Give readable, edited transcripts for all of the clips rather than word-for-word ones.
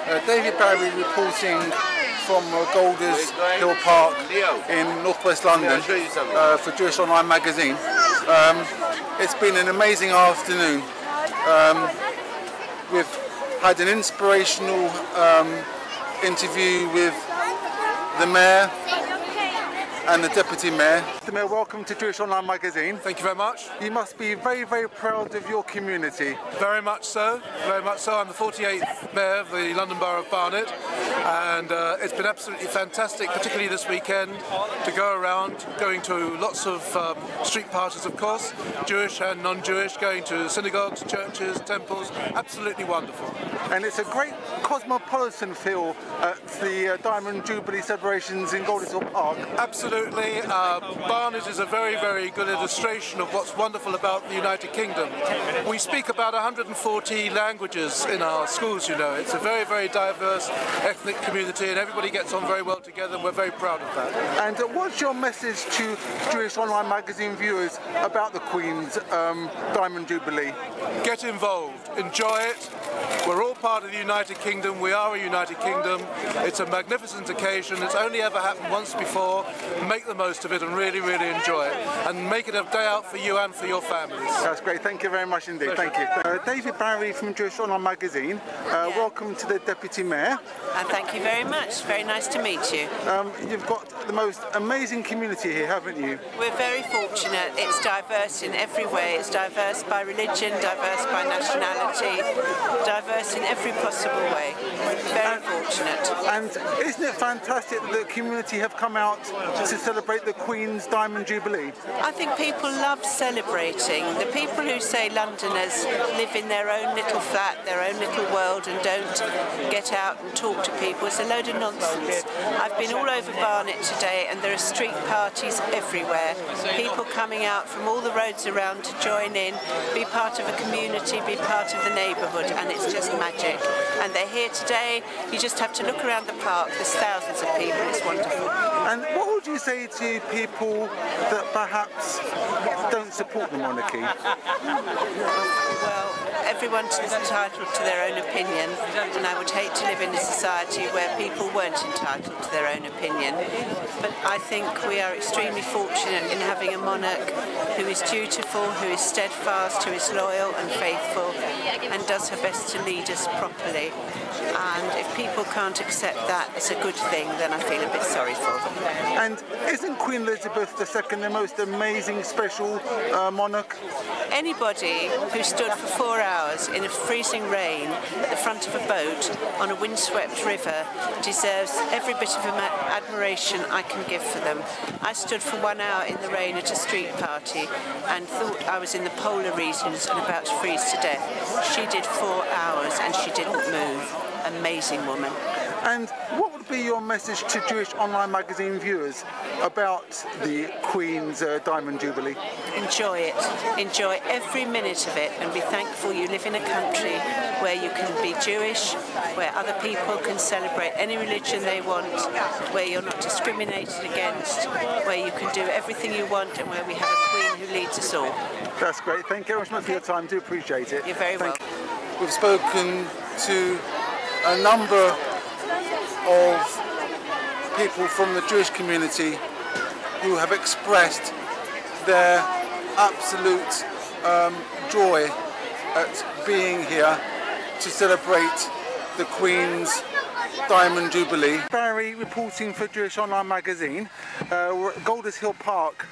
David Barry reporting from Golders Hill Park in northwest London for Jewish Online magazine. It's been an amazing afternoon. We've had an inspirational interview with the Mayor and the Deputy Mayor. Mr. Mayor, welcome to Jewish Online magazine. Thank you very much. You must be very, very proud of your community. Very much so, very much so. I'm the 48th Mayor of the London Borough of Barnet, and it's been absolutely fantastic, particularly this weekend, to go around, going to lots of street parties, of course, Jewish and non-Jewish, going to synagogues, churches, temples. Absolutely wonderful. And it's a great cosmopolitan feel at the Diamond Jubilee celebrations in Golders Hill Park. Absolutely. Barnet is a very, very good illustration of what's wonderful about the United Kingdom. We speak about 140 languages in our schools, you know. It's a very, very diverse ethnic community, and everybody gets on very well together, and we're very proud of that. And what's your message to Jewish Online magazine viewers about the Queen's Diamond Jubilee? Get involved, enjoy it. We're all part of the United Kingdom. We are a United Kingdom. It's a magnificent occasion. It's only ever happened once before. Make the most of it and really, really enjoy it. And make it a day out for you and for your families. That's great. Thank you very much indeed. Pleasure. Thank you. David Barry from Jewish Online magazine. Welcome to the Deputy Mayor. And thank you very much. Very nice to meet you. You've got the most amazing community here, haven't you? We're very fortunate. It's diverse in every way. It's diverse by religion, diverse by nationality, diverse in every possible way. Very fortunate. And isn't it fantastic that the community have come out to celebrate the Queen's Diamond Jubilee? I think people love celebrating. The people who say Londoners live in their own little flat, their own little world, and don't get out and talk to people, it's a load of nonsense. I've been all over Barnet today, and there are street parties everywhere. People coming out from all the roads around to join in, be part of a community, be part of the neighbourhood, and it's just magic. And they're here today. You just have to look around the park. There's thousands of people. It's wonderful. And what would you say to people that perhaps don't support the monarchy? Well, everyone's entitled to their own opinion, and I would hate to live in a society where people weren't entitled to their own opinion. But I think we are extremely fortunate in having a monarch who is dutiful, who is steadfast, who is loyal and faithful, and does her best to lead us properly. And if people can't accept that as a good thing, then I feel a bit sorry for them. And isn't Queen Elizabeth II the most amazing, special monarch? Anybody who stood for 4 hours in a freezing rain at the front of a boat on a windswept river deserves every bit of admiration I can give for them. I stood for 1 hour in the rain at a street party and thought I was in the polar regions and about to freeze to death. She did 4 hours and she didn't move. Amazing woman. And what would be your message to Jewish Online magazine viewers about the Queen's Diamond Jubilee? Enjoy it. Enjoy every minute of it, and be thankful you live in a country where you can be Jewish, where other people can celebrate any religion they want, where you're not discriminated against, where you can do everything you want, and where we have a Queen who leads us all. That's great. Thank you very much for your time. Do appreciate it. You're very welcome. We've spoken to a number of people from the Jewish community who have expressed their absolute joy at being here to celebrate the Queen's Diamond Jubilee. Barry reporting for Jewish Online magazine. We're at Golders Hill Park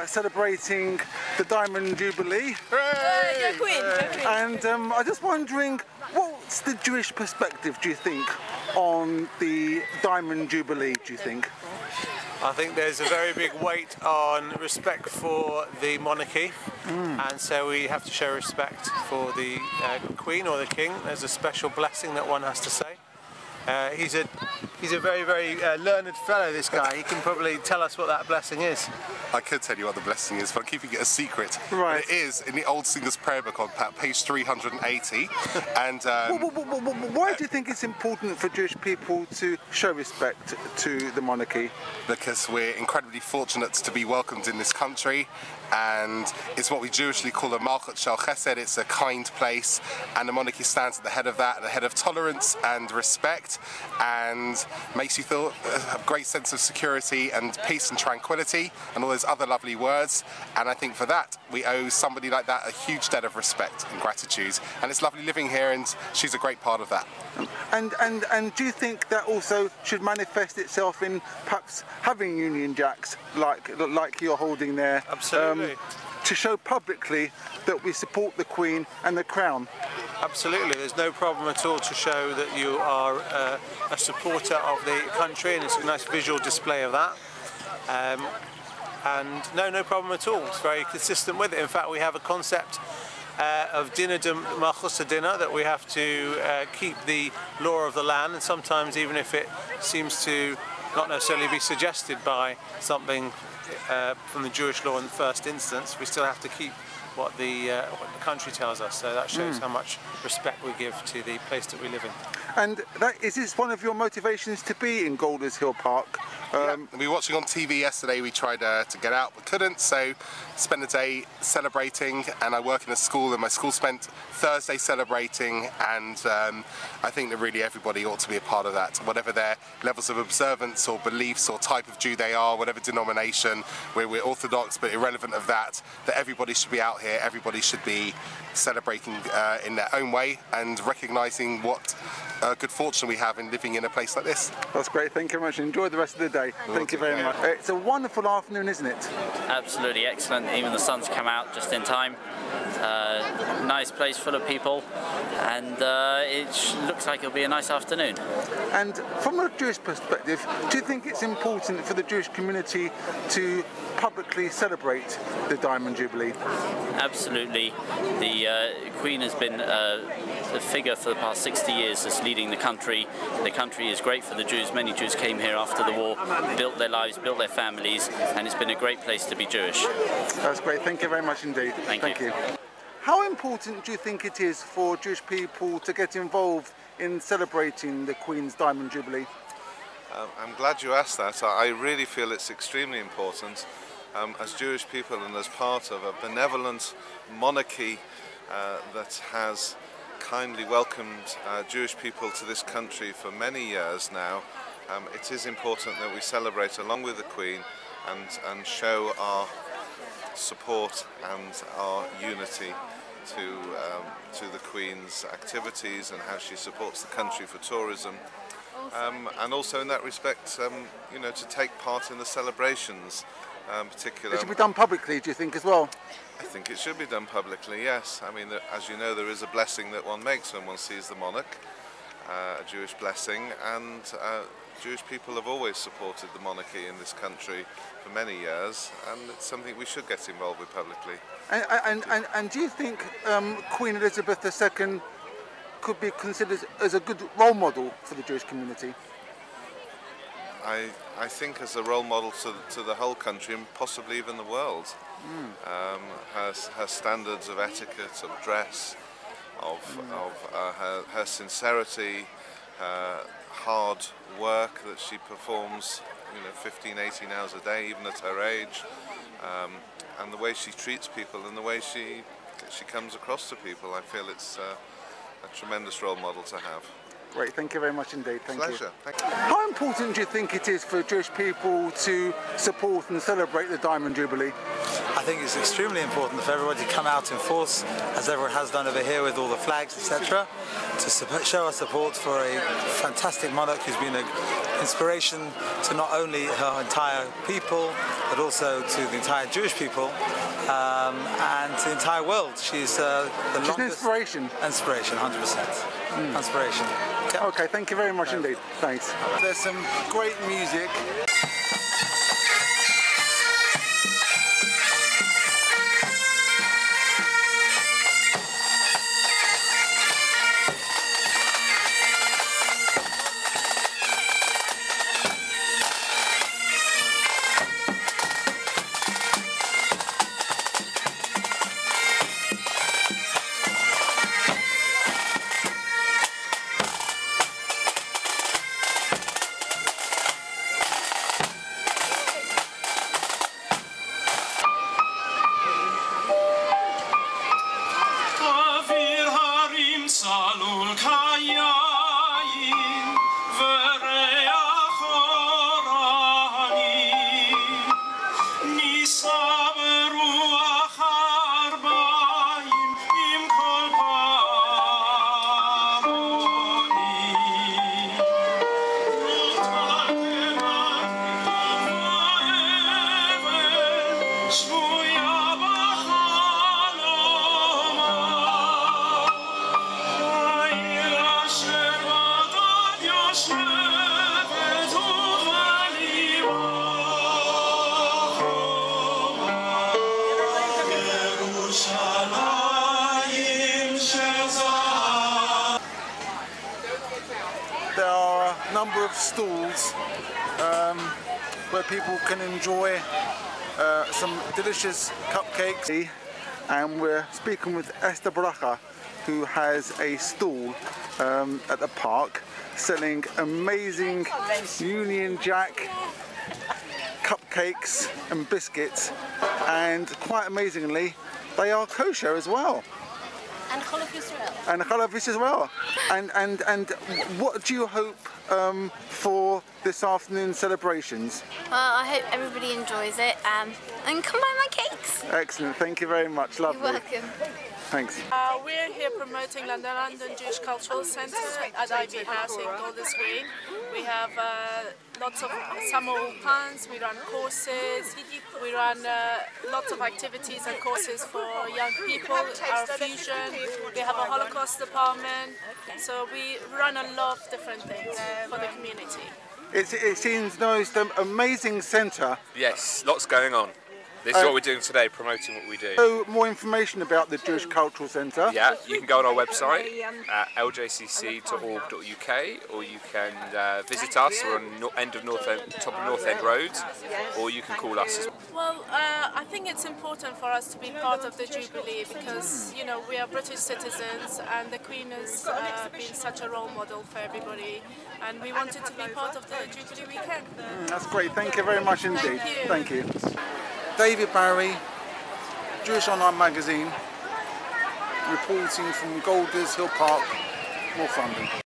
celebrating the Diamond Jubilee. Hooray! Go Queen! And I'm just wondering, what's the Jewish perspective, do you think, on the Diamond Jubilee, do you think? I think there's a very big weight on respect for the monarchy, and so we have to show respect for the Queen or the King. There's a special blessing that one has to say. He's a very, very learned fellow, this guy. He can probably tell us what that blessing is. I could tell you what the blessing is, but I'm keeping it a secret. Right. But it is in the Old Singer's Prayer Book on page 380. And why do you think it's important for Jewish people to show respect to the monarchy? Because we're incredibly fortunate to be welcomed in this country, and it's what we Jewishly call a Malchut Shel Chesed. It's a kind place, and the monarchy stands at the head of that, at the head of tolerance and respect, and makes you feel a great sense of security and peace and tranquility and all those other lovely words. And I think for that we owe somebody like that a huge debt of respect and gratitude, and it's lovely living here, and she's a great part of that. And do you think that also should manifest itself in perhaps having Union Jacks like you're holding there? Absolutely. To show publicly that we support the Queen and the Crown? Absolutely, there's no problem at all to show that you are a supporter of the country, and it's a nice visual display of that. And no problem at all. It's very consistent with it. In fact, we have a concept of dinner de Malchus dinner, that we have to keep the law of the land, and sometimes even if it seems to not necessarily be suggested by something from the Jewish law in the first instance, we still have to keep what the country tells us. So that shows how much respect we give to the place that we live in. And is this one of your motivations to be in Golders Hill Park? Yeah, we were watching on TV yesterday. We tried to get out but couldn't, so spent the day celebrating, and I work in a school, and my school spent Thursday celebrating, and I think that really everybody ought to be a part of that, whatever their levels of observance or beliefs or type of Jew they are, whatever denomination. We're Orthodox, but irrelevant of that everybody should be out here, everybody should be celebrating in their own way and recognising what good fortune we have in living in a place like this. That's great, thank you very much. Enjoy the rest of the day. Thank you very much. It's a wonderful afternoon, isn't it? Absolutely excellent, even the sun's come out just in time. Nice place full of people, and it looks like it'll be a nice afternoon. And from a Jewish perspective, do you think it's important for the Jewish community to publicly celebrate the Diamond Jubilee? Absolutely. The Queen has been a figure for the past 60 years that's leading the country. The country is great for the Jews. Many Jews came here after the war, built their lives, built their families, and it's been a great place to be Jewish. That's great. Thank you very much indeed. Thank you. How important do you think it is for Jewish people to get involved in celebrating the Queen's Diamond Jubilee? I'm glad you asked that. I really feel it's extremely important. As Jewish people and as part of a benevolent monarchy that has kindly welcomed Jewish people to this country for many years now, it is important that we celebrate along with the Queen and show our support and our unity to the Queen's activities and how she supports the country for tourism. And also in that respect, you know, to take part in the celebrations. Particularly. It should be done publicly, do you think, as well? I think it should be done publicly, yes. I mean, as you know, there is a blessing that one makes when one sees the monarch, a Jewish blessing, and Jewish people have always supported the monarchy in this country for many years, and it's something we should get involved with publicly. And do you think Queen Elizabeth II could be considered as a good role model for the Jewish community? I think as a role model to the whole country and possibly even the world. Her standards of etiquette, of dress, of her sincerity, her hard work that she performs, you know, 15, 18 hours a day, even at her age, and the way she treats people and the way she comes across to people. I feel it's a tremendous role model to have. Great, thank you very much indeed. Thank Pleasure. you. Thank you. How important do you think it is for Jewish people to support and celebrate the Diamond Jubilee? I think it's extremely important for everybody to come out in force, as everyone has done over here with all the flags, etc., to show our support for a fantastic monarch who's been an inspiration to not only her entire people, but also to the entire Jewish people and to the entire world. She's the longest... She's an inspiration. Inspiration, 100%. Inspiration. Okay, thank you very much indeed. Thanks. There's some great music. number of stalls where people can enjoy some delicious cupcakes. And we're speaking with Esther Bracha, who has a stall at the park selling amazing Union Jack cupcakes and biscuits, and quite amazingly they are kosher as well. And Chalav Yisrael. And Chalav Yisrael. And what do you hope for this afternoon's celebrations? Well, I hope everybody enjoys it and come buy my cakes. Excellent, thank you very much, lovely. You're welcome. Thanks. We're here promoting London Jewish Cultural Centre at IB House in Golders Green. We have lots of summer puns, we run courses, we run lots of activities and courses for young people, our fusion, we have a Holocaust department, so we run a lot of different things for the community. It seems the most amazing centre. Yes, lots going on. This is what we're doing today, promoting what we do. So, more information about the Jewish Cultural Centre? Yeah, you can go on our website at ljcc.org.uk, or you can visit us. We're on top of North End Road, or you can call us. Well, I think it's important for us to be part of the Jubilee because, you know, we are British citizens and the Queen has been such a role model for everybody, and we wanted to be part of the Jubilee weekend. That's great, thank you very much indeed. Thank you. Thank you. David Barry, Jewish Online Magazine, reporting from Golders Hill Park, North London.